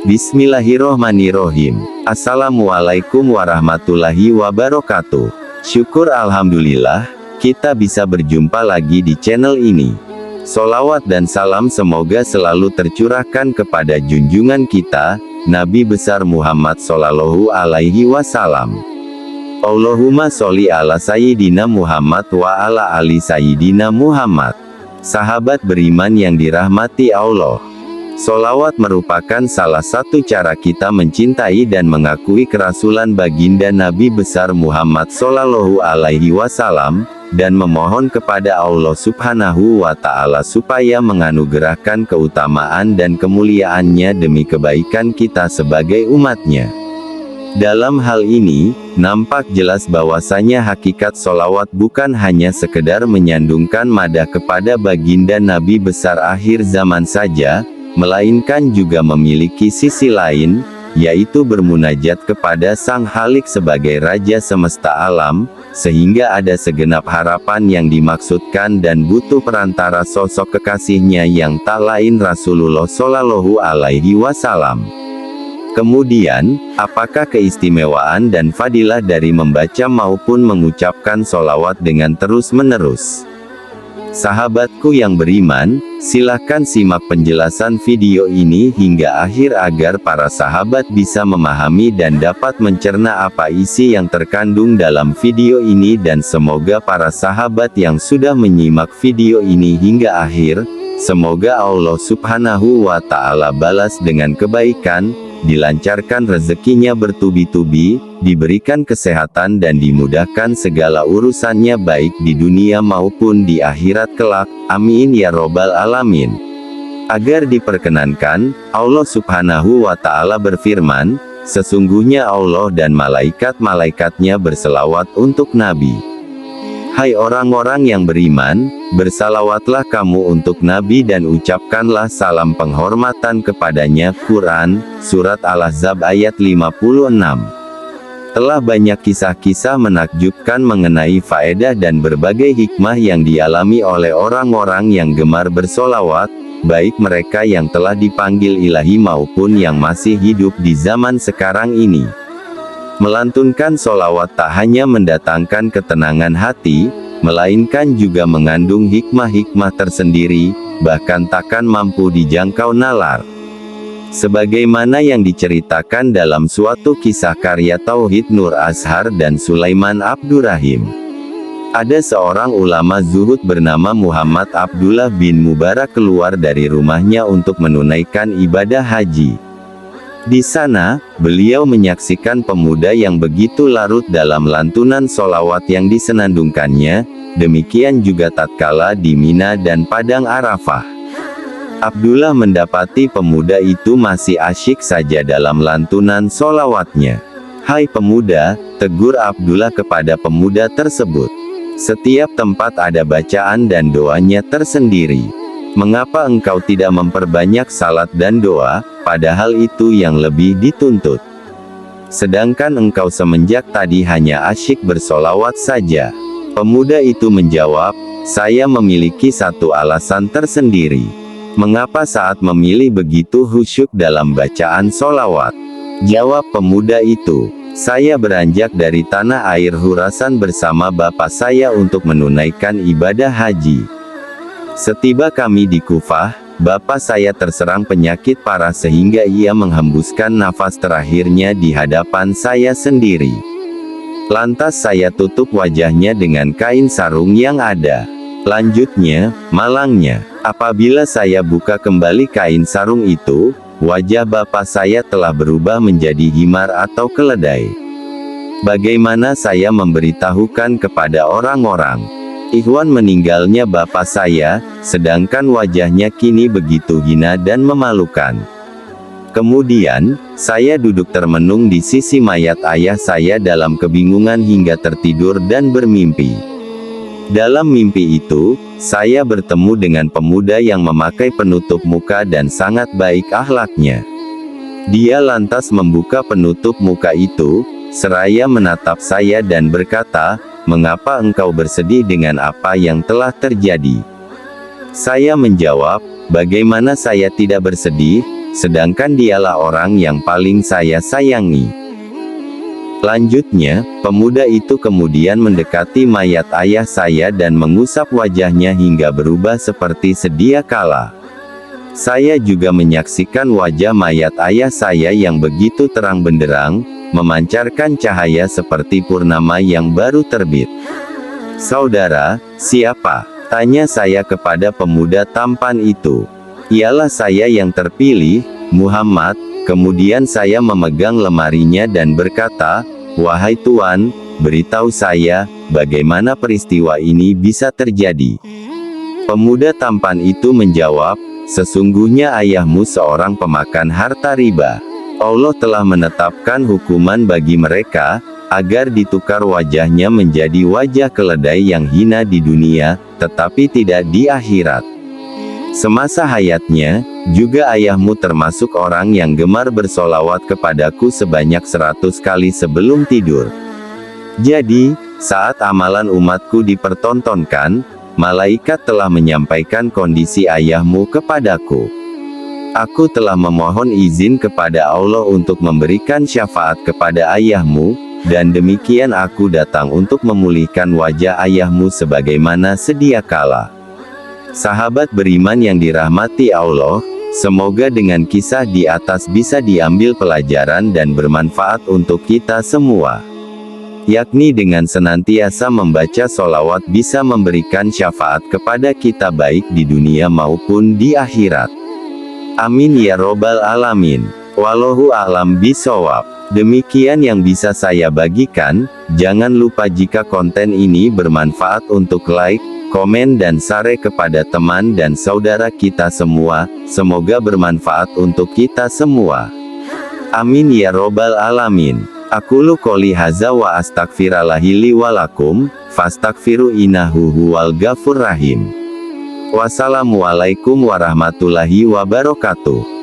Bismillahirrohmanirrohim. Assalamualaikum warahmatullahi wabarakatuh. Syukur alhamdulillah, kita bisa berjumpa lagi di channel ini. Sholawat dan salam semoga selalu tercurahkan kepada junjungan kita, Nabi besar Muhammad Shallallahu Alaihi Wasallam. Allahumma sholli ala Sayyidina Muhammad wa ala ali Sayyidina Muhammad. Sahabat beriman yang dirahmati Allah, sholawat merupakan salah satu cara kita mencintai dan mengakui kerasulan baginda Nabi besar Muhammad Shallallahu Alaihi Wasallam, dan memohon kepada Allah Subhanahu wa Ta'ala supaya menganugerahkan keutamaan dan kemuliaannya demi kebaikan kita sebagai umatnya. Dalam hal ini, nampak jelas bahwasanya hakikat sholawat bukan hanya sekedar menyandungkan madah kepada baginda Nabi besar akhir zaman saja, melainkan juga memiliki sisi lain, yaitu bermunajat kepada Sang Khalik sebagai Raja semesta alam, sehingga ada segenap harapan yang dimaksudkan dan butuh perantara sosok kekasihnya yang tak lain Rasulullah Shallallahu Alaihi Wasallam. Kemudian, apakah keistimewaan dan fadilah dari membaca maupun mengucapkan sholawat dengan terus-menerus? Sahabatku yang beriman, silahkan simak penjelasan video ini hingga akhir agar para sahabat bisa memahami dan dapat mencerna apa isi yang terkandung dalam video ini, dan semoga para sahabat yang sudah menyimak video ini hingga akhir, semoga Allah Subhanahu wa Ta'ala balas dengan kebaikan, dilancarkan rezekinya bertubi-tubi, diberikan kesehatan dan dimudahkan segala urusannya baik di dunia maupun di akhirat kelak, amin ya robbal alamin. Agar diperkenankan, Allah Subhanahu wa Ta'ala berfirman, sesungguhnya Allah dan malaikat-malaikatnya berselawat untuk Nabi. Hai orang-orang yang beriman, bersalawatlah kamu untuk Nabi dan ucapkanlah salam penghormatan kepadanya. Quran, Surat Al-Ahzab ayat 56. Telah banyak kisah-kisah menakjubkan mengenai faedah dan berbagai hikmah yang dialami oleh orang-orang yang gemar bersolawat, baik mereka yang telah dipanggil ilahi maupun yang masih hidup di zaman sekarang ini. Melantunkan sholawat tak hanya mendatangkan ketenangan hati, melainkan juga mengandung hikmah-hikmah tersendiri, bahkan takkan mampu dijangkau nalar. Sebagaimana yang diceritakan dalam suatu kisah karya Tauhid Nur Azhar dan Sulaiman Abdurrahim. Ada seorang ulama zuhud bernama Muhammad Abdullah bin Mubarak keluar dari rumahnya untuk menunaikan ibadah haji. Di sana, beliau menyaksikan pemuda yang begitu larut dalam lantunan sholawat yang disenandungkannya, demikian juga tatkala di Mina dan Padang Arafah. Abdullah mendapati pemuda itu masih asyik saja dalam lantunan sholawatnya. Hai pemuda, tegur Abdullah kepada pemuda tersebut. Setiap tempat ada bacaan dan doanya tersendiri. Mengapa engkau tidak memperbanyak salat dan doa, padahal itu yang lebih dituntut? Sedangkan engkau semenjak tadi hanya asyik bersolawat saja. Pemuda itu menjawab, saya memiliki satu alasan tersendiri. Mengapa saat memilih begitu khusyuk dalam bacaan solawat? Jawab pemuda itu, saya beranjak dari tanah air Khurasan bersama bapak saya untuk menunaikan ibadah haji. Setiba kami di Kufah, bapak saya terserang penyakit parah sehingga ia menghembuskan nafas terakhirnya di hadapan saya sendiri. Lantas saya tutup wajahnya dengan kain sarung yang ada. Lanjutnya, malangnya, apabila saya buka kembali kain sarung itu, wajah bapak saya telah berubah menjadi himar atau keledai. Bagaimana saya memberitahukan kepada orang-orang? Ikhwan, meninggalnya bapak saya, sedangkan wajahnya kini begitu hina dan memalukan. Kemudian, saya duduk termenung di sisi mayat ayah saya dalam kebingungan hingga tertidur dan bermimpi. Dalam mimpi itu, saya bertemu dengan pemuda yang memakai penutup muka dan sangat baik akhlaknya. Dia lantas membuka penutup muka itu, seraya menatap saya dan berkata, mengapa engkau bersedih dengan apa yang telah terjadi? Saya menjawab, bagaimana saya tidak bersedih, sedangkan dialah orang yang paling saya sayangi. Lanjutnya, pemuda itu kemudian mendekati mayat ayah saya dan mengusap wajahnya hingga berubah seperti sedia kala. Saya juga menyaksikan wajah mayat ayah saya yang begitu terang benderang, memancarkan cahaya seperti purnama yang baru terbit. "Saudara, siapa?" tanya saya kepada pemuda tampan itu. "Ialah saya yang terpilih, Muhammad." Kemudian saya memegang lemarinya dan berkata, "Wahai Tuan, beritahu saya, bagaimana peristiwa ini bisa terjadi?" Pemuda tampan itu menjawab, "Sesungguhnya ayahmu seorang pemakan harta riba. Allah telah menetapkan hukuman bagi mereka, agar ditukar wajahnya menjadi wajah keledai yang hina di dunia, tetapi tidak di akhirat. Semasa hayatnya, juga ayahmu termasuk orang yang gemar bersolawat kepadaku sebanyak 100 kali sebelum tidur. Jadi, saat amalan umatku dipertontonkan, malaikat telah menyampaikan kondisi ayahmu kepadaku. Aku telah memohon izin kepada Allah untuk memberikan syafaat kepada ayahmu, dan demikian aku datang untuk memulihkan wajah ayahmu sebagaimana sedia kala." Sahabat beriman yang dirahmati Allah, semoga dengan kisah di atas bisa diambil pelajaran dan bermanfaat untuk kita semua. Yakni dengan senantiasa membaca sholawat bisa memberikan syafaat kepada kita baik di dunia maupun di akhirat. Amin ya robbal alamin. Wallahu a'lam bishawab. Demikian yang bisa saya bagikan. Jangan lupa jika konten ini bermanfaat untuk like, komen dan share kepada teman dan saudara kita semua. Semoga bermanfaat untuk kita semua. Amin ya robbal alamin. Aqulu qouli hadza wa astaghfirullahi li wa lakum, fastaghfiru innahu huwal ghafurur rahim. Wassalamualaikum warahmatullahi wabarakatuh.